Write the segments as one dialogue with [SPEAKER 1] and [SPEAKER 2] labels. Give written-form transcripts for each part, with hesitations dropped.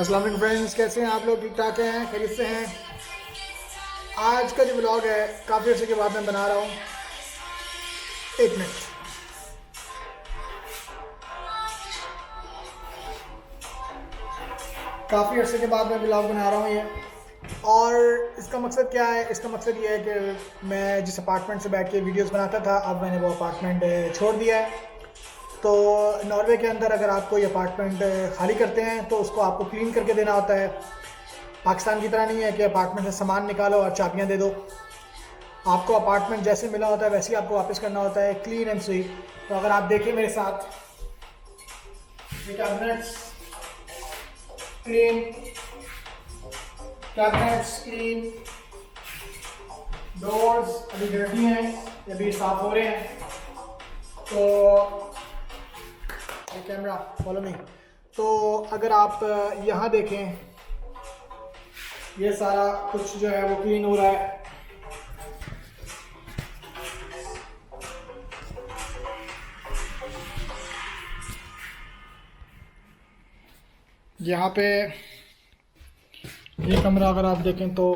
[SPEAKER 1] अस्सलाम वालेकुम फ्रेंड्स, कैसे हैं आप लोग? ठीक ठाक हैं, खैरियत से हैं। आज का जो ब्लॉग है काफ़ी अर्से के बाद मैं बना रहा हूँ। एक मिनट। काफ़ी अर्से के बाद मैं ब्लॉग बना रहा हूँ ये, और इसका मकसद क्या है? इसका मकसद ये है कि मैं जिस अपार्टमेंट से बैठ के वीडियोस बनाता था, अब मैंने वो अपार्टमेंट छोड़ दिया है। तो नॉर्वे के अंदर अगर आप कोई अपार्टमेंट खाली करते हैं तो उसको आपको क्लीन करके देना होता है। पाकिस्तान की तरह नहीं है कि अपार्टमेंट से सामान निकालो और चाबियां दे दो। आपको अपार्टमेंट जैसे मिला होता है वैसे ही आपको वापस करना होता है, क्लीन एंड स्वीप। तो अगर आप देखें मेरे साथ, ये cabinets clean, cabinets clean, doors अभी डर्टी हैं, अभी साफ हो रहे हैं। तो कैमरा फॉलो मी। तो अगर आप यहाँ देखें, ये सारा कुछ जो है वो क्लीन हो रहा है। यहाँ पे ये कमरा अगर आप देखें तो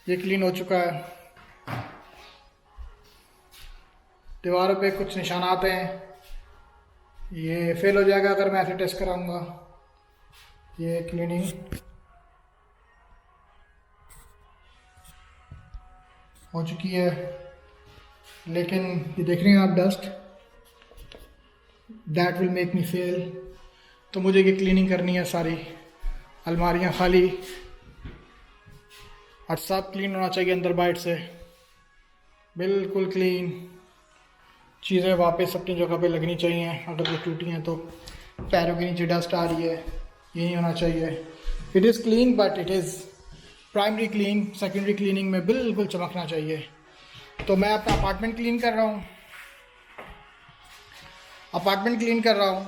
[SPEAKER 1] ये क्लीन हो चुका है। दीवारों पे कुछ निशानात हैं, ये फेल हो जाएगा अगर मैं ऐसे टेस्ट कराऊंगा। ये क्लीनिंग हो चुकी है, लेकिन ये देख रहे हैं आप, dust that will make me fail. तो मुझे ये क्लीनिंग करनी है सारी, अलमारियाँ खाली और सब क्लीन होना चाहिए अंदर बाहर से, बिल्कुल क्लीन। चीज़ें वापस अपनी जगह पे लगनी चाहिए। अगर वो टूटी हैं तो पैरों के नीचे डस्ट आ रही है, ये नहीं होना चाहिए। It is clean but it is primary clean, secondary cleaning में बिल्कुल चमकना चाहिए। तो मैं अपना अपार्टमेंट क्लीन कर रहा हूँ,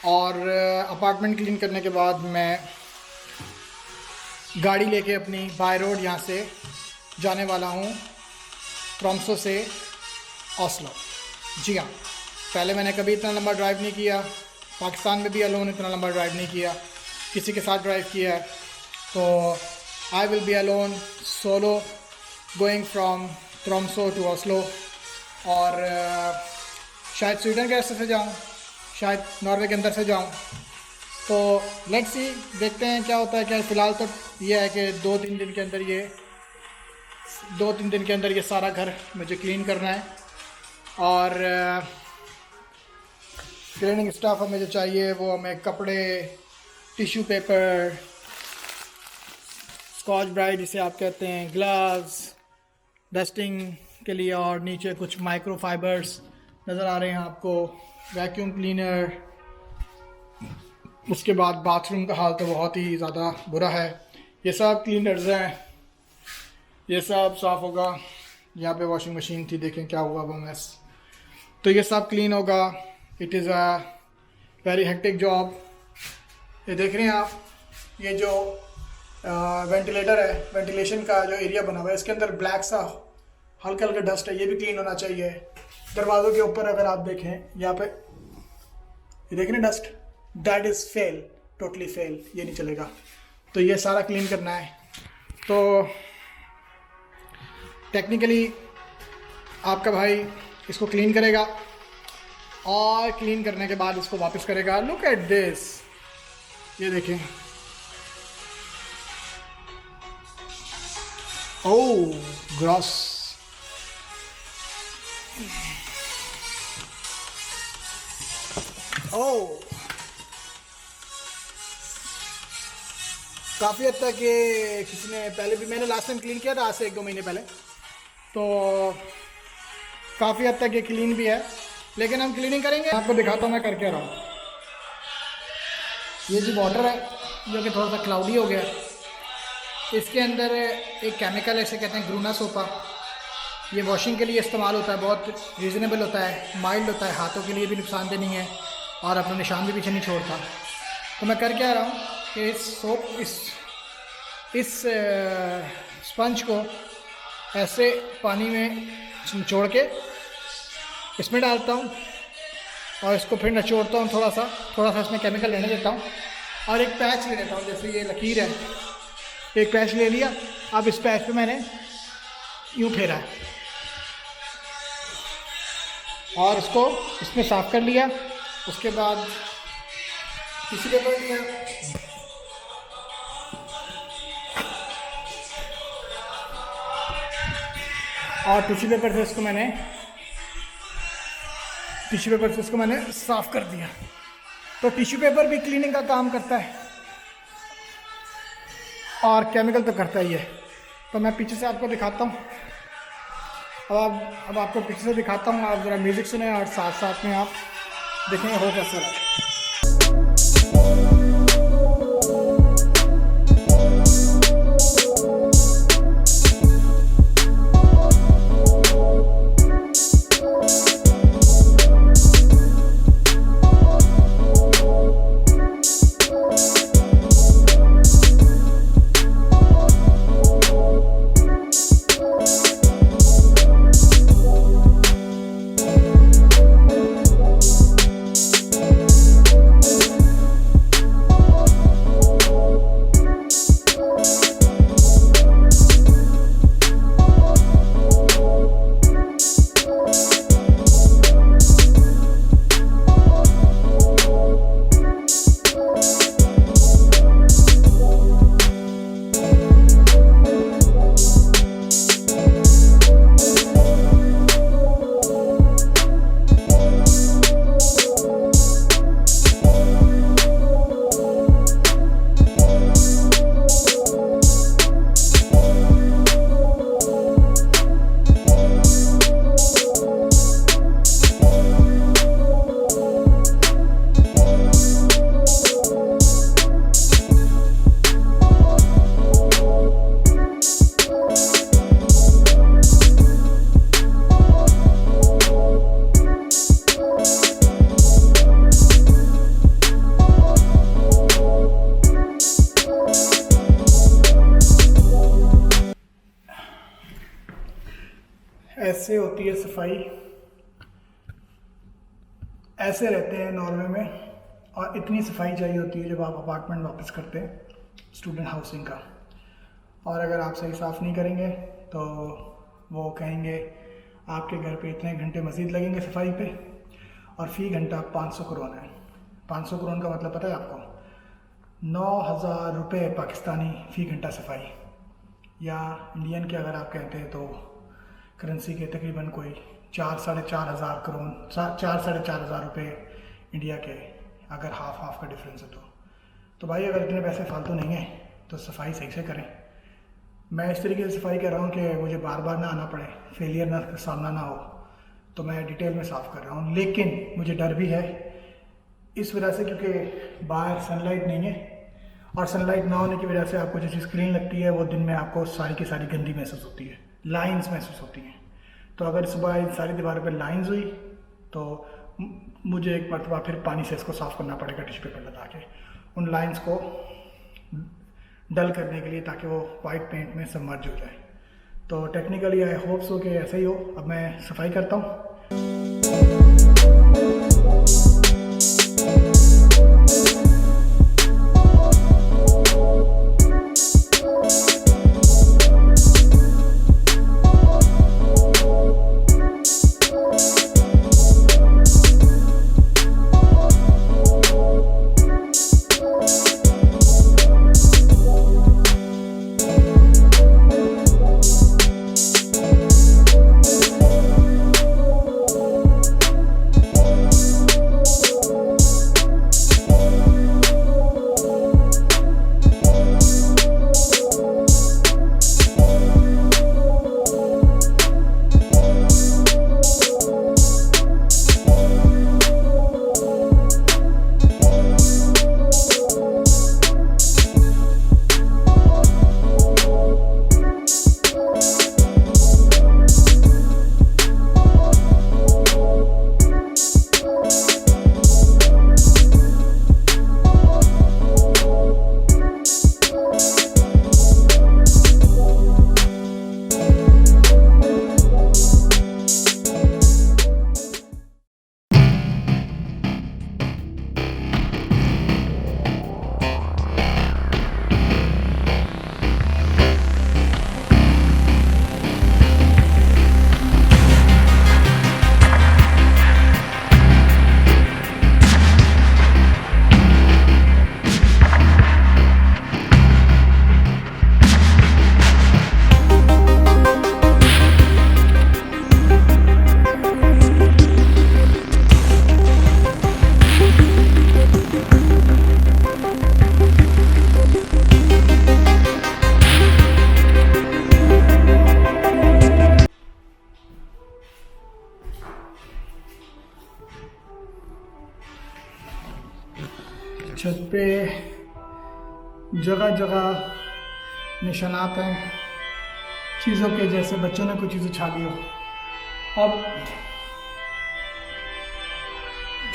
[SPEAKER 1] और अपार्टमेंट क्लीन करने के बाद मैं गाड़ी लेके अपनी बाय रोड यहाँ से जाने वाला हूँ, ट्रोम्सो से ओस्लो। जी हाँ, पहले मैंने कभी इतना लंबा ड्राइव नहीं किया, पाकिस्तान में भी अलोन इतना लंबा ड्राइव नहीं किया, किसी के साथ ड्राइव किया है। तो I will be alone solo going from Tromso to Oslo. और शायद स्वीडन के रास्ते से जाऊँ, शायद नॉर्वे के अंदर से जाऊँ। तो लेट्स सी, देखते हैं क्या होता है। क्या फ़िलहाल तो ये है कि 2-3 दिन के अंदर ये सारा घर मुझे क्लीन करना है। और क्लीनिंग स्टाफ हमें जो चाहिए वो हमें कपड़े, टिश्यू पेपर, स्कॉच ब्राइट जिसे आप कहते हैं, ग्लव्स, डस्टिंग के लिए, और नीचे कुछ माइक्रो फाइबर्स नज़र आ रहे हैं आपको, वैक्यूम क्लीनर। उसके बाद बाथरूम का हाल तो बहुत ही ज़्यादा बुरा है। ये सब क्लीनर्स हैं, ये सब साफ़ होगा। यहाँ पे वॉशिंग मशीन थी, देखें क्या हुआ वो मैस। तो ये सब क्लीन होगा। It is a very hectic job. ये देख रहे हैं आप, ये जो वेंटिलेटर है, वेंटिलेशन का जो एरिया बना हुआ है, इसके अंदर ब्लैक सा हल्का हल्का डस्ट है, ये भी क्लीन होना चाहिए। दरवाज़ों के ऊपर अगर आप देखें, यहाँ पे ये देख रहे हैं dust, that is fail, totally fail, ये नहीं चलेगा। तो ये सारा क्लीन करना है। तो टेक्निकली आपका भाई इसको क्लीन करेगा, और क्लीन करने के बाद इसको वापस करेगा। लुक एट दिस, ये देखें, ओह ग्रॉस। ओह, काफ़ी हद तक ये किसी ने पहले भी, मैंने लास्ट टाइम क्लीन किया था आज से 1-2 महीने पहले, तो काफ़ी हद तक ये क्लीन भी है। लेकिन हम क्लीनिंग करेंगे, आपको दिखाता हूँ मैं कर क्या रहा हूँ। ये जो वाटर है जो कि थोड़ा सा क्लाउडी हो गया, इसके अंदर एक केमिकल है, इसे कहते हैं ग्रूना सोपा। ये वॉशिंग के लिए इस्तेमाल होता है, बहुत रीज़नेबल होता है, माइल्ड होता है, हाथों के लिए भी नुकसानदेह नहीं है, और अपना निशान भी पीछे नहीं छोड़ता। तो मैं कर क्या रहा हूँ कि इस स्पंज को ऐसे पानी में निचोड़ के इसमें डालता हूँ, और इसको फिर निचोड़ता हूँ थोड़ा सा इसमें केमिकल रहने देता हूँ, और एक पैच ले लेता हूँ, जैसे ये लकीर है, एक पैच ले लिया। अब इस पैच पे मैंने यूँ फेरा है और इसको इसमें साफ़ कर लिया। उसके बाद टिश्यू पेपर लिया और टिश्यू पेपर से इसको मैंने साफ़ कर दिया। तो टिश्यू पेपर भी क्लीनिंग का काम करता है और केमिकल तो करता ही है। तो मैं पीछे से आपको दिखाता हूँ। अब आपको पीछे से दिखाता हूँ, आप ज़रा म्यूज़िक सुने और साथ साथ में आप देखेंगे हो कैसा रहा है। ऐसे होती है सफाई, ऐसे रहते हैं नॉर्वे में। और इतनी सफाई चाहिए होती है जब आप अपार्टमेंट वापस करते हैं स्टूडेंट हाउसिंग का। और अगर आप सही साफ़ नहीं करेंगे तो वो कहेंगे आपके घर पे इतने घंटे मज़ीद लगेंगे सफाई पे, और फ़ी घंटा 500 करोन है। 500 करोन का मतलब पता है आपको? 9,000 रुपये पाकिस्तानी फ़ी घंटा सफाई, या इंडियन के अगर आप कहते हैं तो करेंसी के तकरीबन कोई 4-4.5 करोन, 4-4.5 रुपये इंडिया के, अगर हाफ का डिफरेंस है तो भाई अगर इतने पैसे फालतू नहीं हैं तो सफाई सही से करें। मैं इस तरीके से सफाई कर रहा हूँ कि मुझे बार बार ना आना पड़े, फेलियर ना सामना ना हो, तो मैं डिटेल में साफ़ कर रहा हूँ। लेकिन मुझे डर भी है इस वजह से, क्योंकि बाहर सनलाइट नहीं है, और सनलाइट ना होने की वजह से आपको जो स्क्रीन लगती है वो दिन में आपको सारी की सारी गंदी महसूस होती है, लाइंस महसूस होती हैं। तो अगर सुबह इन सारी दीवारों पर लाइंस हुई तो मुझे एक मरतबा फिर पानी से इसको साफ़ करना पड़ेगा टिश्यू पेपर लगा के, उन लाइंस को डल करने के लिए, ताकि वो वाइट पेंट में सबमर्ज हो जाए। तो टेक्निकली आई होप सो कि ऐसा ही हो। अब मैं सफाई करता हूँ। पे जगह जगह निशानात हैं चीज़ों के, जैसे बच्चों ने कोई चीज़ उछाली हो। अब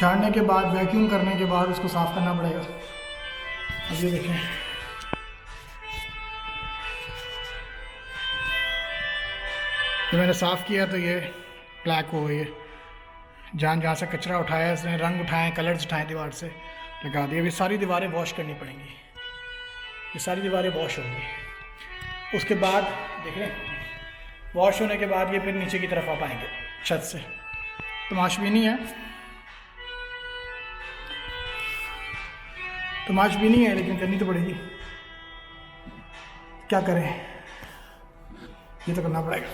[SPEAKER 1] झाड़ने के बाद, वैक्यूम करने के बाद उसको साफ़ करना पड़ेगा। अब ये देखें, ये मैंने साफ़ किया तो ये ब्लैक हो गई है। जहाँ से कचरा उठाया, इसने रंग उठाए, कलर्स उठाए, दीवार से लगा दिए। अभी सारी दीवारें वॉश करनी पड़ेंगी, ये सारी दीवारें वॉश होंगी। उसके बाद देख रहे हैं, वॉश होने के बाद ये फिर नीचे की तरफ आप आएंगे छत से। तमाशबीनी है, तमाशबीनी है, लेकिन करनी तो पड़ेगी, क्या करें, ये तो करना पड़ेगा।